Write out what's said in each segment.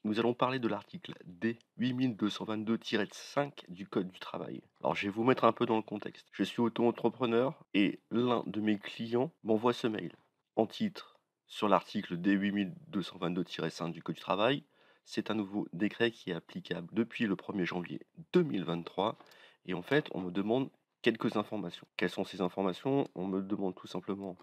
Nous allons parler de l'article D 8222-5 du Code du travail. Alors, je vais vous mettre un peu dans le contexte. Je suis auto-entrepreneur et l'un de mes clients m'envoie ce mail. En titre, sur l'article D 8222-5 du Code du travail, c'est un nouveau décret qui est applicable depuis le 1er janvier 2023. Et en fait, on me demande quelques informations. Quelles sont ces informations? On me demande tout simplement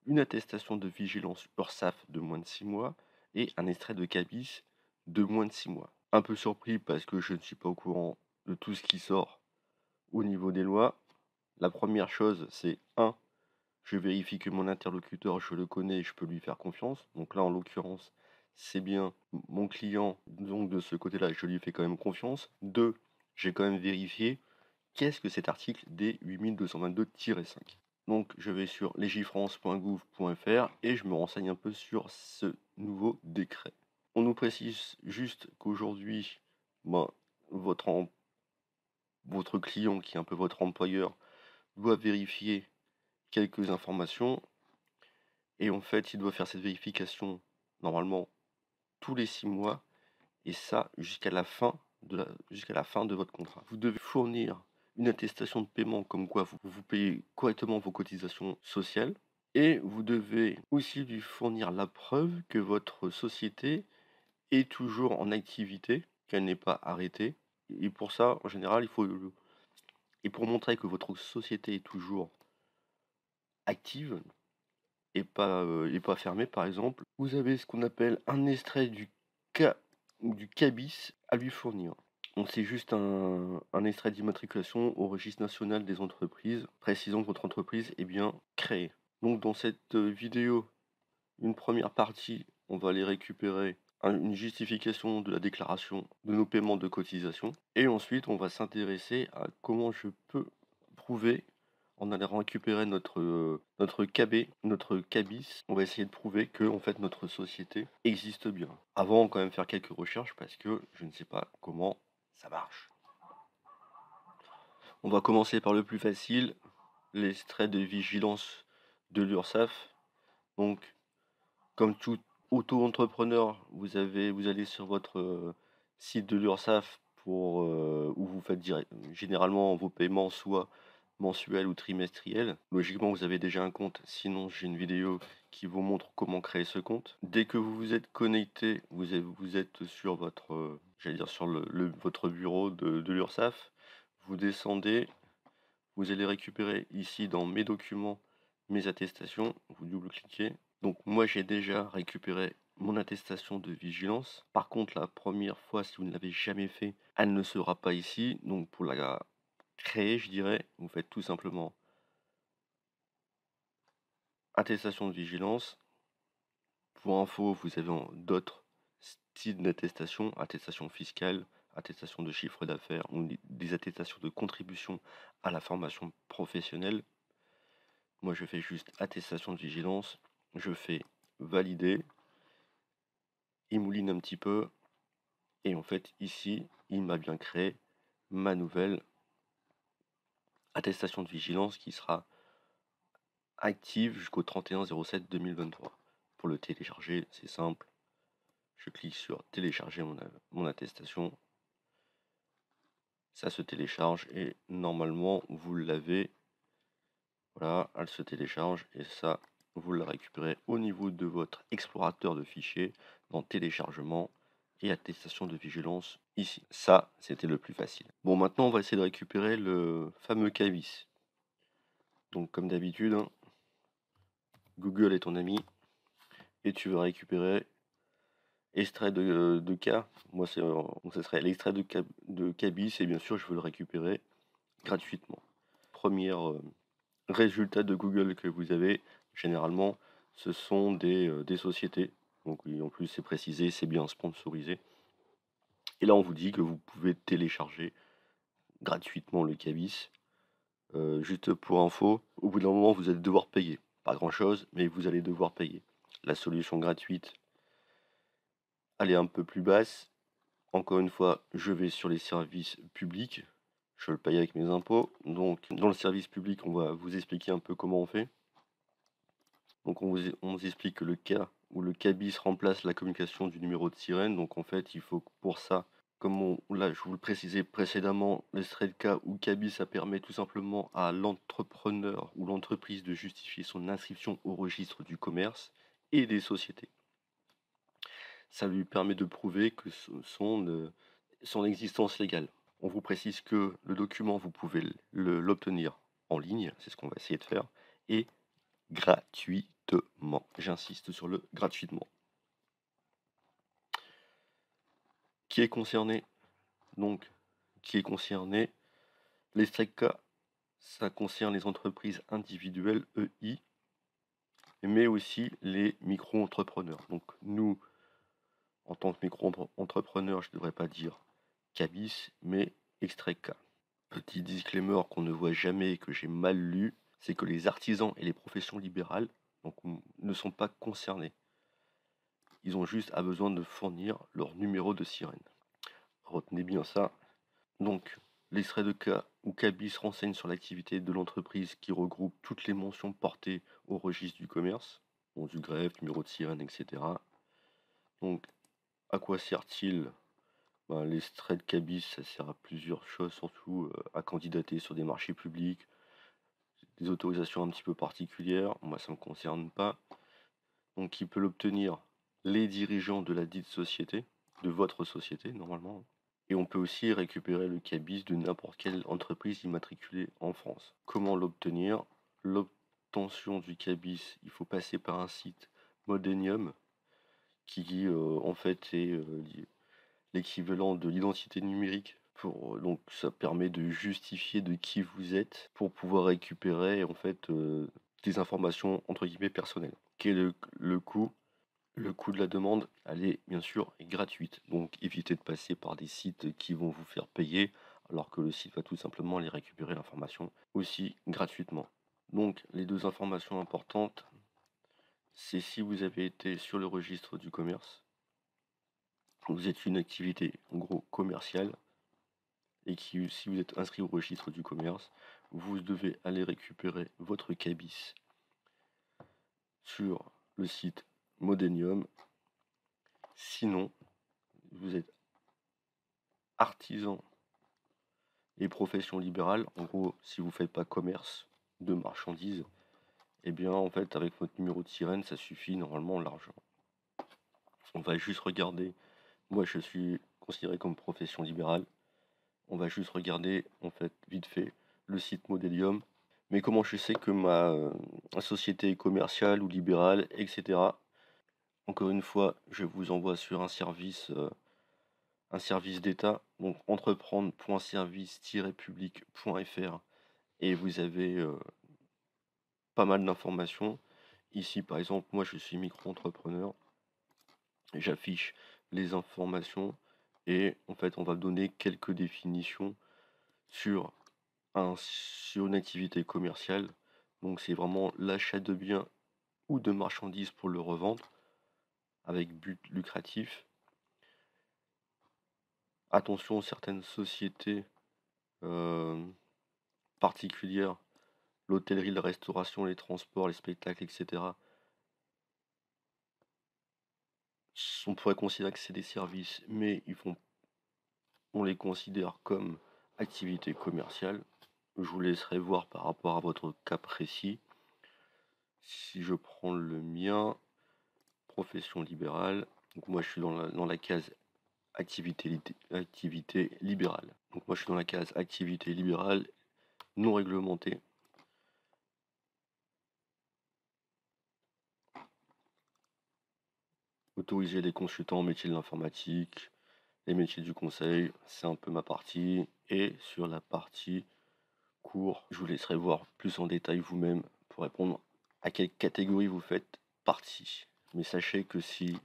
une attestation de vigilance URSSAF de moins de 6 mois et un extrait de CABIS de moins de 6 mois. Un peu surpris parce que je ne suis pas au courant de tout ce qui sort au niveau des lois. La première chose, c'est je vérifie que mon interlocuteur, je le connais et je peux lui faire confiance. Donc là, en l'occurrence, c'est bien mon client, donc de ce côté-là, je lui fais quand même confiance. 2, j'ai quand même vérifié qu'est-ce que cet article D 8222-5. Donc je vais sur legifrance.gouv.fr et je me renseigne un peu sur ce nouveau décret. On nous précise juste qu'aujourd'hui, ben, votre, votre client, qui est un peu votre employeur, doit vérifier quelques informations. Et en fait, il doit faire cette vérification, normalement, tous les 6 mois. Et ça, jusqu'à la fin de votre contrat. Vous devez fournir une attestation de paiement comme quoi vous payez correctement vos cotisations sociales. Et vous devez aussi lui fournir la preuve que votre société est toujours en activité, qu'elle n'est pas arrêtée. Et pour ça, en général, et pour montrer que votre société est toujours active et pas fermée, par exemple, vous avez ce qu'on appelle un extrait du CABIS à lui fournir. Donc c'est juste un extrait d'immatriculation au registre national des entreprises, précisant que votre entreprise est bien créée. Donc dans cette vidéo, une première partie, on va aller récupérer une justification de la déclaration de nos paiements de cotisation. Et ensuite, on va s'intéresser à comment je peux prouver, en allant récupérer notre KB, notre CABIS. On va essayer de prouver que en fait, notre société existe bien. Avant, on va quand même faire quelques recherches parce que je ne sais pas comment ça marche. On va commencer par le plus facile, l'extrait de vigilance de l'URSSAF. Donc, comme tout auto-entrepreneur, vous allez sur votre site de l'URSSAF où vous faites généralement vos paiements soit mensuels ou trimestriels. Logiquement, vous avez déjà un compte, sinon j'ai une vidéo qui vous montre comment créer ce compte. Dès que vous vous êtes connecté, vous êtes sur votre, j'allais dire sur votre bureau de l'URSSAF, vous descendez, vous allez récupérer ici dans mes documents, mes attestations, vous double-cliquez. Donc moi j'ai déjà récupéré mon attestation de vigilance. Par contre la première fois, si vous ne l'avez jamais fait, elle ne sera pas ici. Donc pour la créer, je dirais, vous faites tout simplement attestation de vigilance. Pour info, vous avez d'autres styles d'attestation, attestation fiscale, attestation de chiffre d'affaires ou des attestations de contribution à la formation professionnelle. Moi je fais juste attestation de vigilance, je fais valider, il mouline un petit peu, et en fait ici, il m'a bien créé ma nouvelle attestation de vigilance qui sera active jusqu'au 31/07/2023. Pour le télécharger, c'est simple, je clique sur télécharger mon attestation, ça se télécharge et normalement vous l'avez, voilà, elle se télécharge et ça, vous la récupérez au niveau de votre explorateur de fichiers dans téléchargement et attestation de vigilance ici. Ça, c'était le plus facile. Bon, maintenant, on va essayer de récupérer le fameux CABIS. Donc, comme d'habitude, hein, Google est ton ami et tu vas récupérer extrait de cas. Moi, ce serait l'extrait de CABIS et bien sûr, je veux le récupérer gratuitement. Premier résultat de Google que vous avez, généralement, ce sont des sociétés. Donc, oui, en plus, c'est précisé, c'est bien sponsorisé. Et là, on vous dit que vous pouvez télécharger gratuitement le CABIS. Juste pour info, au bout d'un moment, vous allez devoir payer. Pas grand-chose, mais vous allez devoir payer. La solution gratuite, elle est un peu plus basse. Encore une fois, je vais sur les services publics. Je le paye avec mes impôts. Donc, dans le service public, on va vous expliquer un peu comment on fait. Donc, on vous explique que le cas où le cabis remplace la communication du numéro de sirène. Donc en fait, il faut que pour ça, comme là, je vous le précisais précédemment, l'extrait de cas ou cabis, ça permet tout simplement à l'entrepreneur ou l'entreprise de justifier son inscription au registre du commerce et des sociétés. Ça lui permet de prouver que son existence légale. On vous précise que le document, vous pouvez l'obtenir en ligne, c'est ce qu'on va essayer de faire, et gratuitement. J'insiste sur le gratuitement. Qui est concerné? Donc, qui est concerné? Les STRECA, ça concerne les entreprises individuelles, EI, mais aussi les micro-entrepreneurs. Donc, nous, en tant que micro-entrepreneur, je ne devrais pas dire cabis, mais extrait-cas. Petit disclaimer qu'on ne voit jamais et que j'ai mal lu, c'est que les artisans et les professions libérales donc, ne sont pas concernés. Ils ont juste besoin de fournir leur numéro de sirène. Retenez bien ça. Donc, l'extrait de cas ou cabis renseigne sur l'activité de l'entreprise qui regroupe toutes les mentions portées au registre du commerce, nom du greffe, numéro de sirène, etc. Donc, à quoi sert-il? L'extrait de cabis, ça sert à plusieurs choses, surtout à candidater sur des marchés publics, des autorisations un petit peu particulières. Moi, ça ne me concerne pas. Donc, il peut l'obtenir les dirigeants de la dite société, de votre société normalement. Et on peut aussi récupérer le cabis de n'importe quelle entreprise immatriculée en France. Comment l'obtenir? L'obtention du cabis, il faut passer par un site Modenium qui en fait est l'équivalent de l'identité numérique. Donc ça permet de justifier de qui vous êtes pour pouvoir récupérer en fait des informations entre guillemets personnelles. Quel est le coût? Le coût de la demande, elle est bien sûr gratuite. Donc évitez de passer par des sites qui vont vous faire payer alors que le site va tout simplement aller récupérer l'information aussi gratuitement. Donc les deux informations importantes, c'est si vous avez été sur le registre du commerce, vous êtes une activité en gros commerciale et si vous êtes inscrit au registre du commerce, vous devez aller récupérer votre cabis sur le site Modenium. Sinon, vous êtes artisan et profession libérale. En gros, si vous ne faites pas commerce de marchandises, et bien en fait avec votre numéro de sirène, ça suffit normalement largement. On va juste regarder. Moi, je suis considéré comme profession libérale. On va juste regarder en fait vite fait le site Modelium. Mais comment je sais que ma société est commerciale ou libérale, etc. Encore une fois, je vous envoie sur un service d'État, donc entreprendre.service-public.fr, et vous avez pas mal d'informations. Ici, par exemple, moi je suis micro-entrepreneur, j'affiche les informations et en fait on va donner quelques définitions sur une activité commerciale. Donc c'est vraiment l'achat de biens ou de marchandises pour le revendre avec but lucratif. Attention, certaines sociétés particulières, l'hôtellerie, la restauration, les transports, les spectacles, etc. On pourrait considérer que c'est des services, mais on les considère comme activité commerciale. Je vous laisserai voir par rapport à votre cas précis. Si je prends le mien, profession libérale, donc moi je suis dans la case activité libérale. Donc moi je suis dans la case activité libérale non réglementée. Autoriser les consultants au métier de l'informatique, les métiers du conseil, c'est un peu ma partie. Et sur la partie cours, je vous laisserai voir plus en détail vous-même pour répondre à quelle catégorie vous faites partie. Mais sachez que si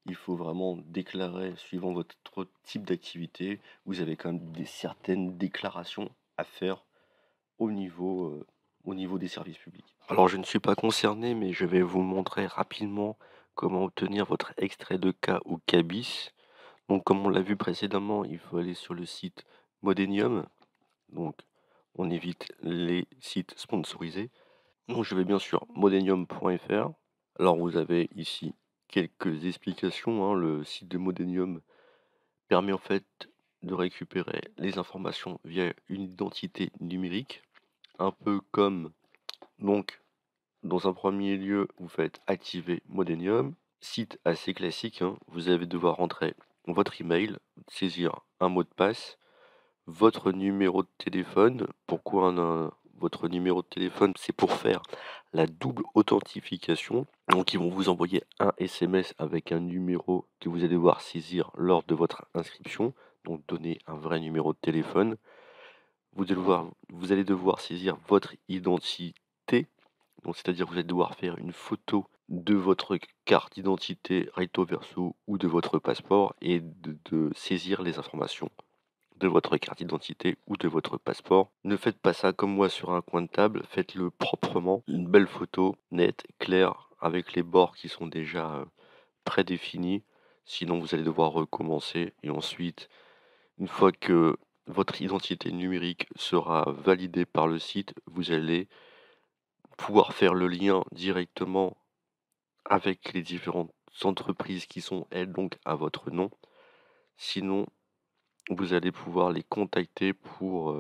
il faut vraiment déclarer suivant votre type d'activité, vous avez quand même certaines déclarations à faire au niveau des services publics. Alors je ne suis pas concerné, mais je vais vous montrer rapidement comment obtenir votre extrait de cas ou cabis. Donc comme on l'a vu précédemment, il faut aller sur le site Modenium. Donc on évite les sites sponsorisés. Donc je vais bien sûr modenium.fr. Alors vous avez ici quelques explications, hein. Le site de Modenium permet en fait de récupérer les informations via une identité numérique, un peu comme donc dans un premier lieu, vous faites activer Modenium, site assez classique, hein. Vous allez devoir rentrer votre email, saisir un mot de passe, votre numéro de téléphone. Pourquoi votre numéro de téléphone? C'est pour faire la double authentification. Donc, ils vont vous envoyer un SMS avec un numéro que vous allez devoir saisir lors de votre inscription. Donc, donner un vrai numéro de téléphone. Vous allez devoir saisir votre identité. Donc, c'est-à-dire que vous allez devoir faire une photo de votre carte d'identité recto verso ou de votre passeport et de saisir les informations de votre carte d'identité ou de votre passeport. Ne faites pas ça comme moi sur un coin de table, faites-le proprement, une belle photo, nette, claire, avec les bords qui sont déjà prédéfinis. Sinon, vous allez devoir recommencer et ensuite, une fois que votre identité numérique sera validée par le site, vous allez pouvoir faire le lien directement avec les différentes entreprises qui sont, elles, donc à votre nom. Sinon, vous allez pouvoir les contacter pour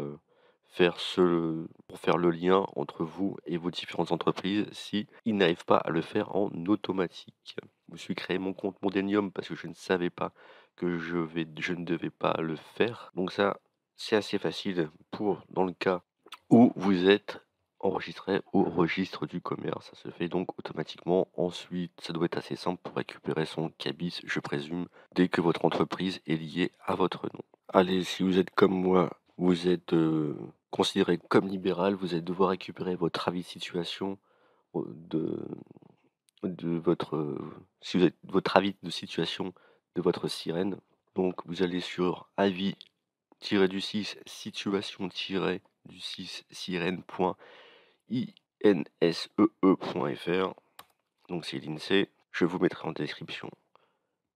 faire le lien entre vous et vos différentes entreprises si ils n'arrivent pas à le faire en automatique. Je me suis créé mon compte Mondenium parce que je ne savais pas que je ne devais pas le faire. Donc ça, c'est assez facile pour dans le cas où vous êtes enregistré au registre du commerce. Ça se fait donc automatiquement. Ensuite, ça doit être assez simple pour récupérer son cabis, je présume, dès que votre entreprise est liée à votre nom. Allez, si vous êtes comme moi, vous êtes considéré comme libéral, vous allez devoir récupérer votre avis de situation de, si vous êtes votre avis de situation de votre sirène. Donc vous allez sur avis-du-6 situation-du-6 sirène.insee.fr. Donc c'est l'INSEE. Je vous mettrai en description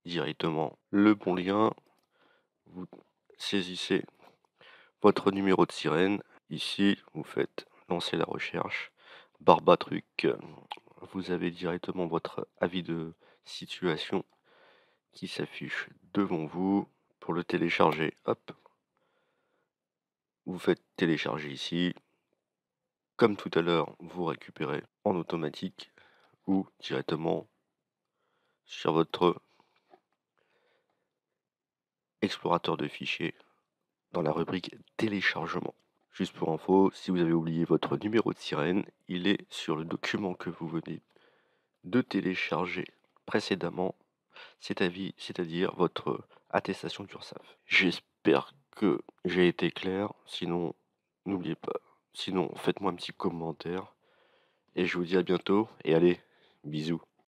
directement le bon lien. Vous saisissez votre numéro de sirène. Ici, vous faites lancer la recherche. Barbatruc, vous avez directement votre avis de situation qui s'affiche devant vous. Pour le télécharger, hop, vous faites télécharger ici. Comme tout à l'heure, vous récupérez en automatique ou directement sur votre explorateur de fichiers dans la rubrique téléchargement. Juste pour info, si vous avez oublié votre numéro de sirène, il est sur le document que vous venez de télécharger précédemment, c'est-à-dire votre attestation d'URSSAF. J'espère que j'ai été clair, sinon n'oubliez pas, sinon faites-moi un petit commentaire et je vous dis à bientôt et allez, bisous.